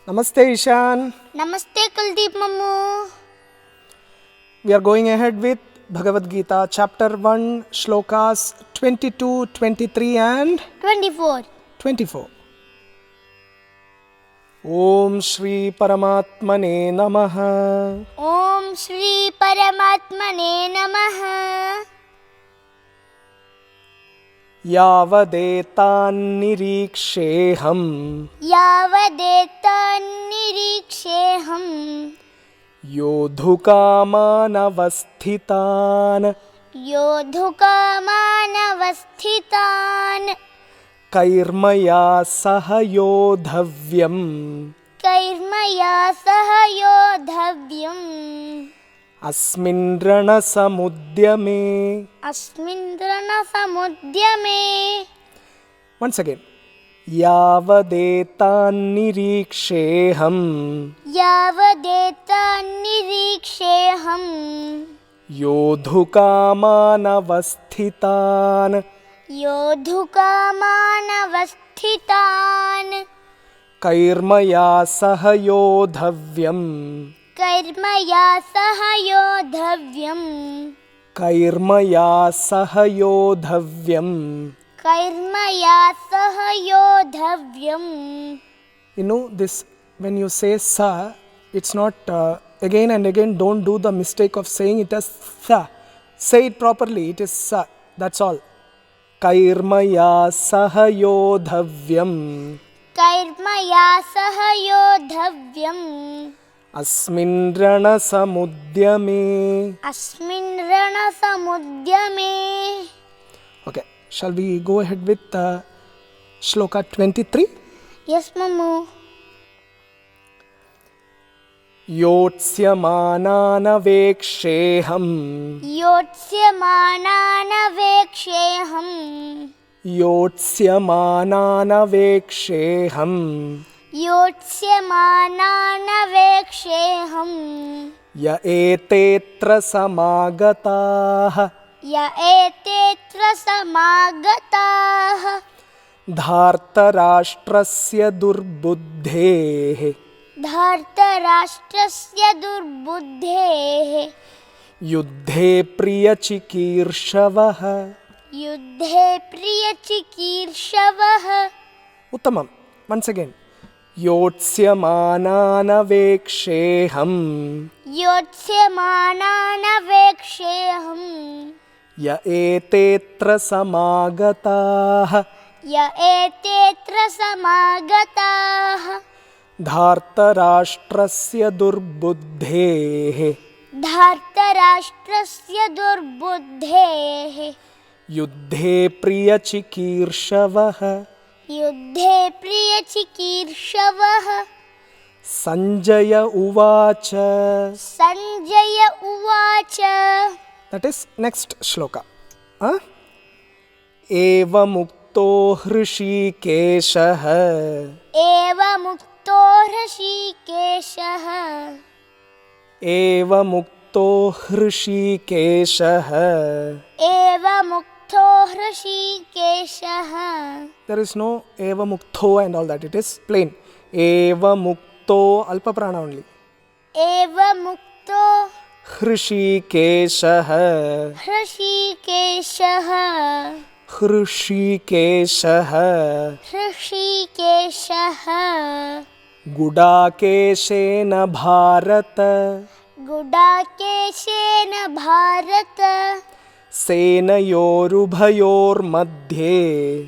Namaste Ishan. Namaste Kuldeep Mammu. We are going ahead with Bhagavad Gita chapter 1 shlokas 22, 23 and 24. 24. Om Shri Paramatmane Namaha. Om Shri Paramatmane Namaha. यावदेतान्निरीक्षेऽहं यावदेतान्निरीक्षेऽहं योद्धुकामानवस्थितान् योद्धुकामानवस्थितान् कैर्मया सह योद्धव्यम् कैर्मया सह योद्धव्यम् अस्मिन् रणसमुद्यमे. अस्मिन् रणसमुद्यमे. Once again. यावदेतान्निरीक्षेऽहं यावदेतान्निरीक्षेऽहं योद्धुकामानवस्थितान् योद्धुकामानवस्थितान् कैर्मया सह योद्धव्यम् कैर्मया सह योद्धव्यम् कैर्मया सह योद्धव्यम्. कैर्मया सह योद्धव्यम्. You know this, when you say sa, it's not again and again, don't do the mistake of saying it as sa. Say it properly, it is sa, that's all. Kairmaya saha yodhavyam कैर्मया सह योद्धव्यम् asmin rana samudyame. अस्मिन् रणसमुद्यमे. Okay, shall we go ahead with shloka 23? Yes, Mammu. योत्स्यमानानवेक्षेऽहम् योत्स्यमानानवेक्षेऽहं योत्स्यमानानवेक्षेऽहम् योत्स्यमानानवेक्षेऽहं य एतेऽत्र समागताः य एतेऽत्र समागताः धार्तराष्ट्रस्य दुर्बुद्धेः धार्तराष्ट्रस्य दुर्बुद्धेः युद्धे प्रियचिकीर्षवः. युद्धे प्रियचिकीर्षवः. उत्तमम्. once again. योत्स्यमानानवेक्षेऽहम् योत्स्यमानानवेक्षेऽहं य एतेऽत्र समागताः य एतेऽत्र समागताः धार्तराष्ट्रस्य दुर्बुद्धेः धार्तराष्ट्रस्य दुर्बुद्धेः युद्धे प्रियचिकीर्षवः. युद्धे प्रियचिकीर्षवः. सञ्जय उवाच. सञ्जय उवाच. That is next shloka. एवमुक्तो हृषीकेशः एवमुक्तो हृषीकेशः एवमुक्तो हृषीकेशः. एवमुक्तो हृषीकेशः. There is no evamukto and all that. It is plain. Evamukto alpa prana only. एवमुक्तो हृषीकेशः हृषीकेशः हृषीकेशः हृषीकेशः गुडाकेशेन Bharat गुडाकेशेन Bharat सेनयोरुभयोर्मध्ये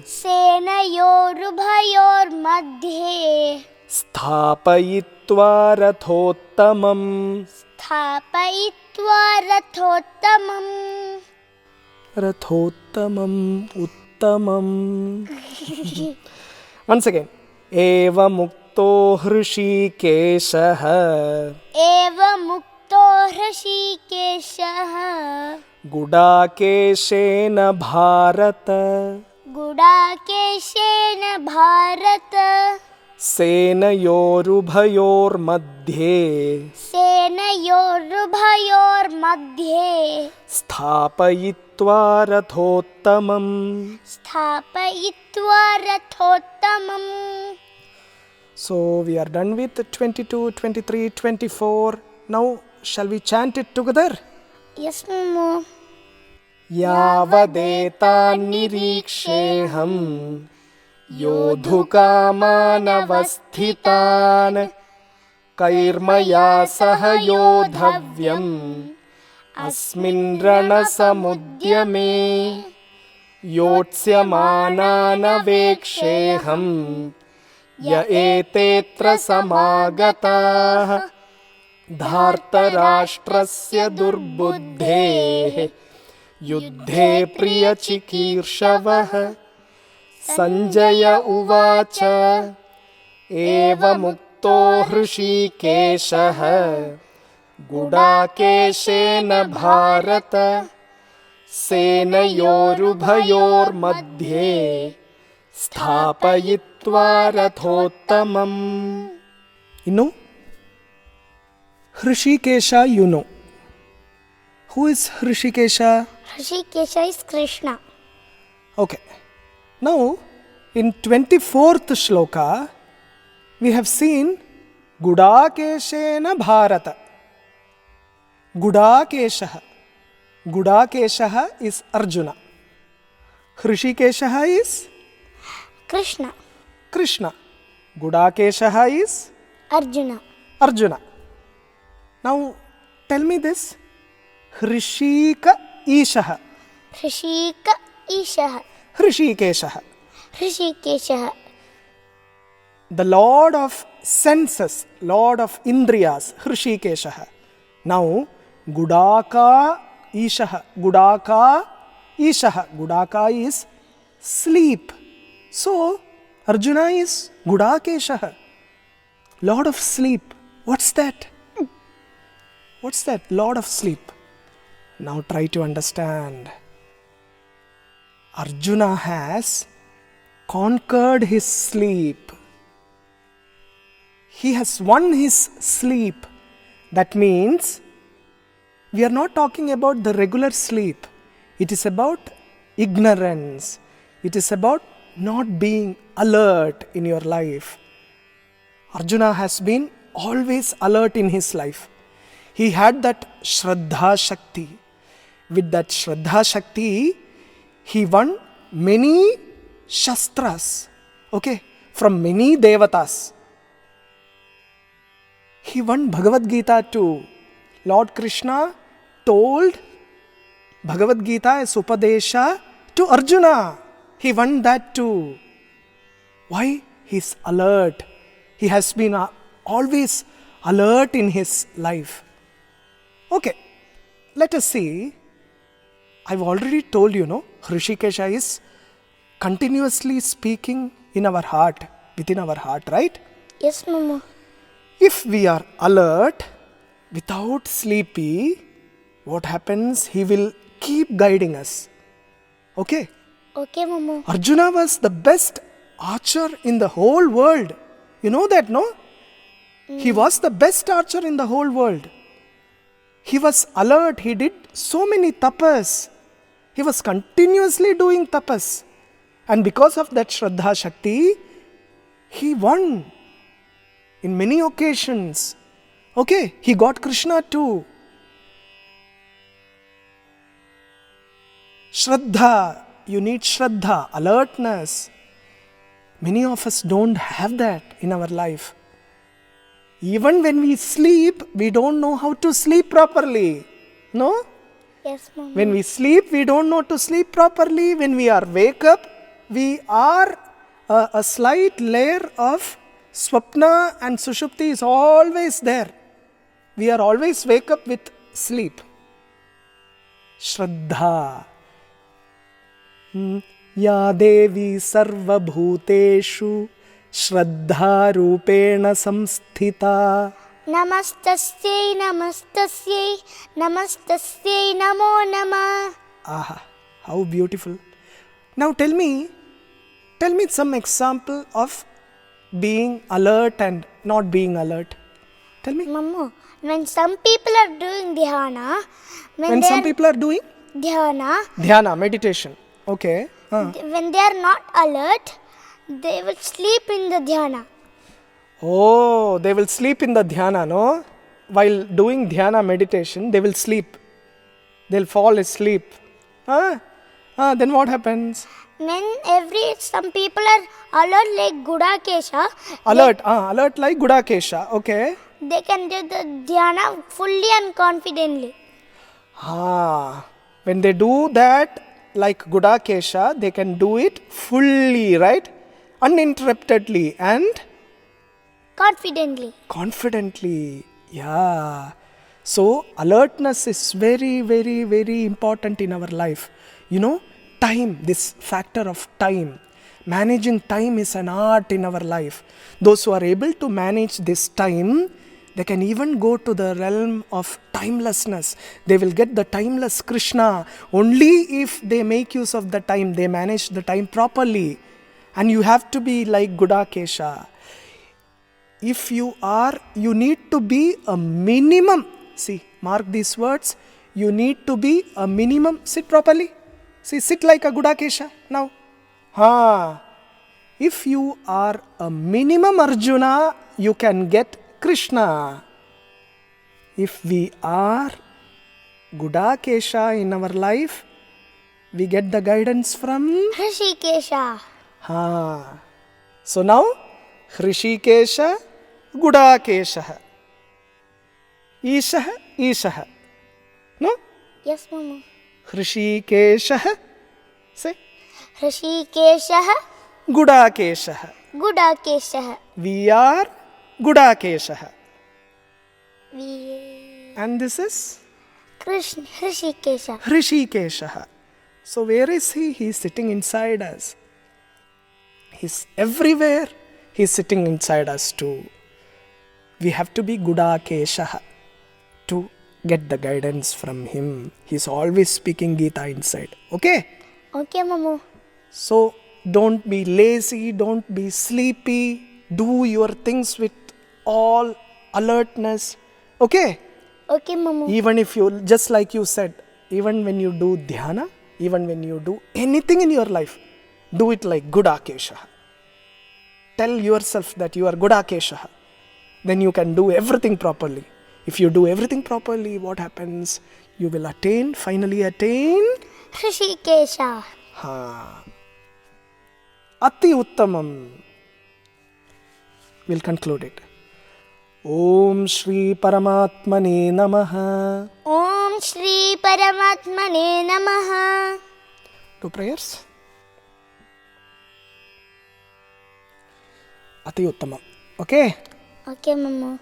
सेनयोरुभयोर्मध्ये स्थापयित्वा रथोत्तमम् स्थापयित्वा रथोत्तमम् रथोत्तमम् उत्तमम्. Once again. एवमुक्तो हृषीकेशः एवमुक्तो हृषीकेशः गुडाकेशेन भारत गुडाकेशेन भारत सेनयोरुभयोर्मध्ये सेनयोरुभयोर्मध्ये स्थापयित्वा रथोत्तमम् स्थापयित्वा रथोत्तमम्. So we are done with 22, 23, 24. Now shall we chant it together? Yes, Momo. यावदेतान्निरीक्षेऽहं योद्धुकामानवस्थितान् कैर्मया सह योद्धव्यम् अस्मिन् रणसमुद्यमे योत्स्यमानानवेक्षेऽहं य एतेऽत्र समागताः धार्तराष्ट्रस्य दुर्बुद्धेः युद्धे प्रियचिकीर्षवः सञ्जय उवाच एवमुक्तो हृषीकेशः गुडाकेशेन भारत सेनयोरुभयोर्मध्ये स्थापयित्वा रथोत्तमम्. इನ್ನು Hrishikesha, you know. Who is Hrishikesha? Hrishikesha is Krishna. Okay. Now, in 24th shloka, we have seen Gudakeshena Bharata. Gudakeshaha. Gudakeshaha is Arjuna. Hrishikeshaha is Krishna. Krishna. Gudakeshaha is Arjuna. Arjuna. Now, tell me this. Hrishika Ishaha. Hrishika Ishaha. Hrishikeshaha. Hrishikeshaha. The Lord of senses, Lord of Indriyas, Hrishikeshaha. Now, Gudaka Ishaha. Gudaka Ishaha. Gudaka is sleep. So, Arjuna is Gudakeshaha. Lord of sleep. What's that? What's that? Lord of sleep. Now try to understand. Arjuna has conquered his sleep. He has won his sleep. That means we are not talking about the regular sleep. It is about ignorance. It is about not being alert in your life. Arjuna has been always alert in his life. He had that Shraddha Shakti. With that Shraddha Shakti, he won many Shastras, okay, from many Devatas. He won Bhagavad Gita too. Lord Krishna told Bhagavad Gita as Upadesha to Arjuna. He won that too. Why? He's alert. He has been always alert in his life. Okay, let us see. I've already told you, Hrishikesha is continuously speaking in our heart, within our heart, right? Yes, Momo. If we are alert, without sleepy, what happens? He will keep guiding us. Okay? Okay, Momo. Arjuna was the best archer in the whole world. You know that, no? He was the best archer in the whole world. He was alert. He did so many tapas. He was continuously doing tapas. And because of that Shraddha Shakti, he won in many occasions. Okay, he got Krishna too. Shraddha, you need Shraddha, alertness. Many of us don't have that in our life. Even when we sleep, we don't know how to sleep properly. No? Yes, Momo. When we sleep, we don't know to sleep properly. When we are wake up, we are a slight layer of Swapna and Sushupti is always there. We are always wake up with sleep. Shraddha. Ya Devi Sarva Bhuteshu Shraddha Rupena Samsthita. Namastasyai, namastasyai, namastasyai, namo namah. Aha, how beautiful. Now tell me some example of being alert and not being alert. Tell me. Momo, when some people are doing dhyana, When some people are doing dhyana, meditation. Okay. when they are not alert, they will sleep in the dhyana. Oh, they will sleep in the dhyana, no? While doing dhyana meditation, they will sleep. They'll fall asleep. Huh? Then what happens? When some people are alert like Gudakesha, Alert like Gudakesha. Okay. they can do the dhyana fully and confidently. When they do that like Gudakesha, they can do it fully, right? Uninterruptedly and confidently. Yeah. So alertness is very, very, very important in our life. You know, time, this factor of time. Managing time is an art in our life. Those who are able to manage this time, they can even go to the realm of timelessness. They will get the timeless Krishna only if they make use of the time, they manage the time properly. And you have to be like Gudakesha. If you need to be a minimum. See, mark these words. You need to be a minimum. Sit properly. See, sit like a Gudakesha now. If you are a minimum Arjuna, you can get Krishna. If we are Gudakesha in our life, we get the guidance from Hrishikesha. So now, Hrishikesha, Gudakesha. Ishah. No? Yes, Mama. Hrishikesha. Say. Hrishikesha. Gudakesha. We are Gudakesha. We. And this is? Krishna. Hrishikesha. So where is he? He is sitting inside us. He's everywhere. He's sitting inside us too. We have to be Gudakesha to get the guidance from him. He's always speaking Gita inside. Okay? Okay, Mama. So don't be lazy, don't be sleepy. Do your things with all alertness. Okay? Okay, Mama. Even if you, just like you said, even when you do dhyana, even when you do anything in your life, do it like Gudakesha. Tell yourself that you are Gudakesha. Then you can do everything properly. If you do everything properly, what happens? You will finally attain Hrishikesha. Ati Uttamam. We'll conclude it. Om Shri Paramatmane Namaha. Om Shri Paramatmane Namaha. 2 prayers. Ati Uttamam. Okay? Okay, Mama.